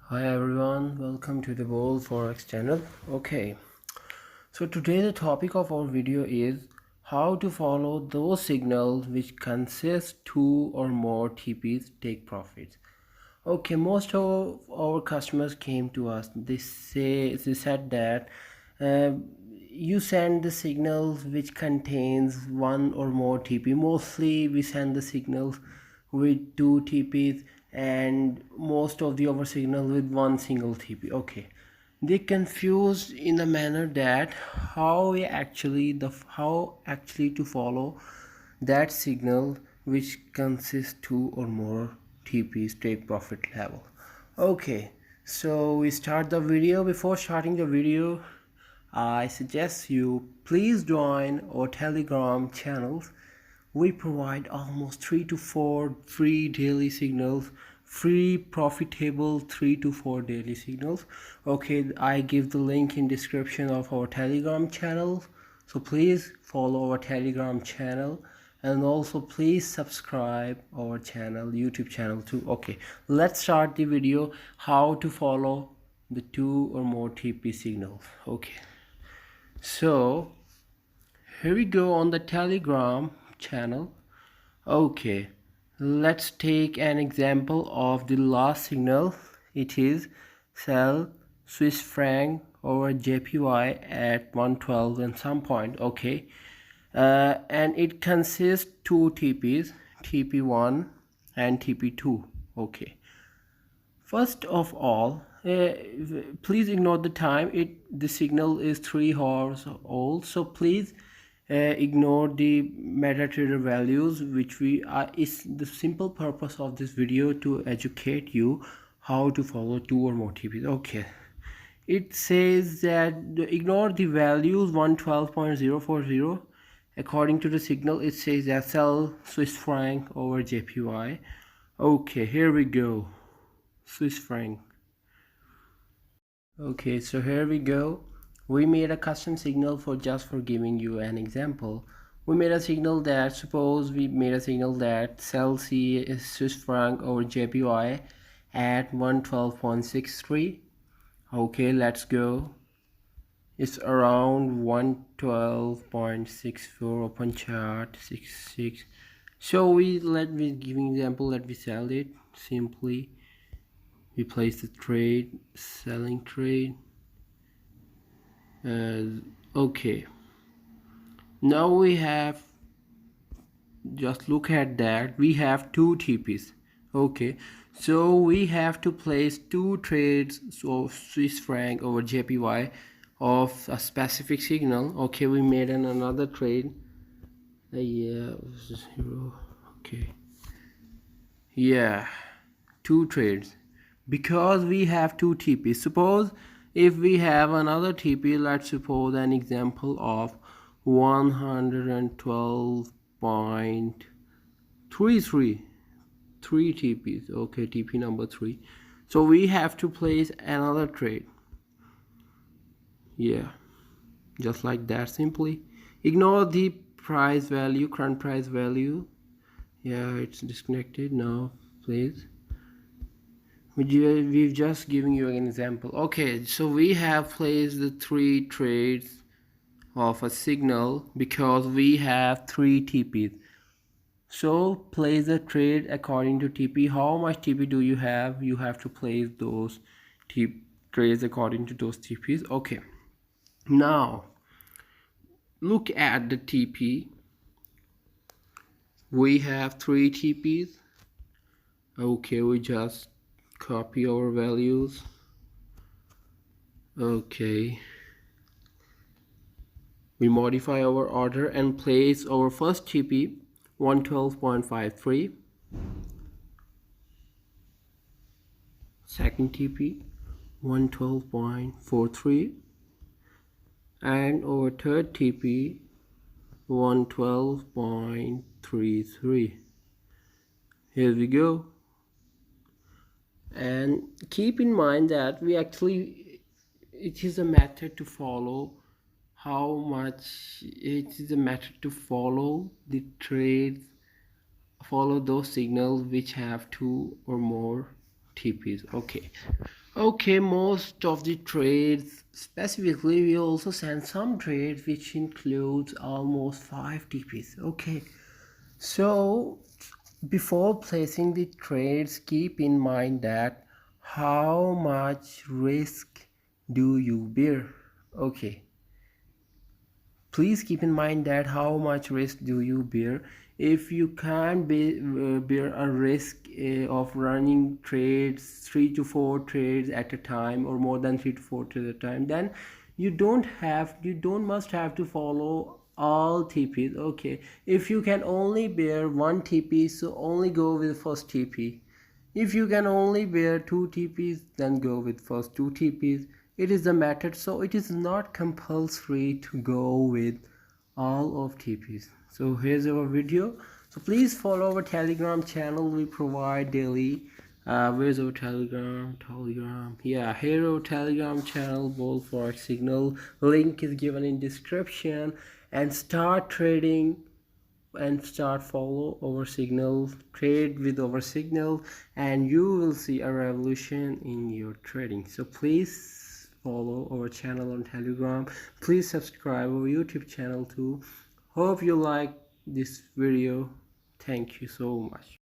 Hi everyone, welcome to the Bold Forex channel. Okay, so today the topic of our video is how to follow those signals which consist two or more TPs take profits. Okay, most of our customers came to us. They said that uh, you send the signals which contains one or more TP. Mostly we send the signals with two TPs and most of the other signal with one single TP. Okay, they confused in the manner that how actually to follow that signal which consists two or more TPs take profit level. Okay, so we start the video. Before starting the video, I suggest you please join our Telegram channels. We provide almost 3 to 4 free daily signals, free profitable 3 to 4 daily signals. Okay, I give the link in description of our Telegram channel, so please follow our Telegram channel and also please subscribe our channel, YouTube channel too. Okay, let's start the video how to follow the two or more TP signals. Okay, so here we go on the Telegram channel. Okay, let's take an example of the last signal. It is sell Swiss franc over JPY at 112 and some point. Okay, and it consists two TPs, TP1 and TP2. Okay, first of all, please ignore the time. The signal is 3 hours old, so please ignore the MetaTrader values, which we are. Is the simple purpose of this video to educate you how to follow two or more TPs. Okay, it says that ignore the values 112.040. According to the signal, it says that sell Swiss franc over JPY. Okay, here we go. Swiss franc. Okay, so here we go. We made a custom signal for giving you an example. We made a signal that, suppose we made a signal that sell Swiss franc over JPY at 112.63. Okay, let's go. It's around 112.64 open chart 66. So let me give an example. Let me sell it simply. We place the trade, selling trade. Okay, now we have, just look at that, we have two TPs. Okay, so we have to place two trades, so Swiss franc over JPY of a specific signal. Okay, we made another trade. Yeah, zero. Okay, yeah, two trades because we have two TPs. Suppose if we have another TP, let's suppose an example of 112.33, three TPs. Okay, TP number 3. So we have to place another trade. Yeah, just like that. Simply ignore the price value, current price value. Yeah, it's disconnected now, please. We've just given you an example. Okay, so we have placed the three trades of a signal because we have three TPs. So place the trade according to TP. How much TP do you have? You have to place those trades according to those TPs. Okay, now look at the TP. We have three TPs. Okay, we just copy our values. Okay, we modify our order and place our first TP 112.53, second TP 112.43, and our third TP 112.33. Here we go. And keep in mind that it is a method to follow the trades, follow those signals which have two or more TPs. Okay, Okay, most of the trades, specifically we also send some trades which includes almost 5 TPs. Okay, so before placing the trades, keep in mind that how much risk do you bear. Okay, please keep in mind that how much risk do you bear. If you can't bear a risk of running trades, 3 to 4 trades at a time, or more than 3 to 4 trades at a time, then you don't must have to follow all TPs. Okay, if you can only bear one TP, so only go with first TP. If you can only bear 2 TPs, then go with first 2 TPs. It is the method, so it is not compulsory to go with all of TPs. So here's our video. So please follow our Telegram channel. We provide daily. Where's our Telegram? Yeah, here our Telegram channel, Bold Forex Signal. Link is given in description. And start trading and start follow our signal, trade with our signal, and you will see a revolution in your trading. So please follow our channel on Telegram, please subscribe our YouTube channel too. Hope you like this video. Thank you so much.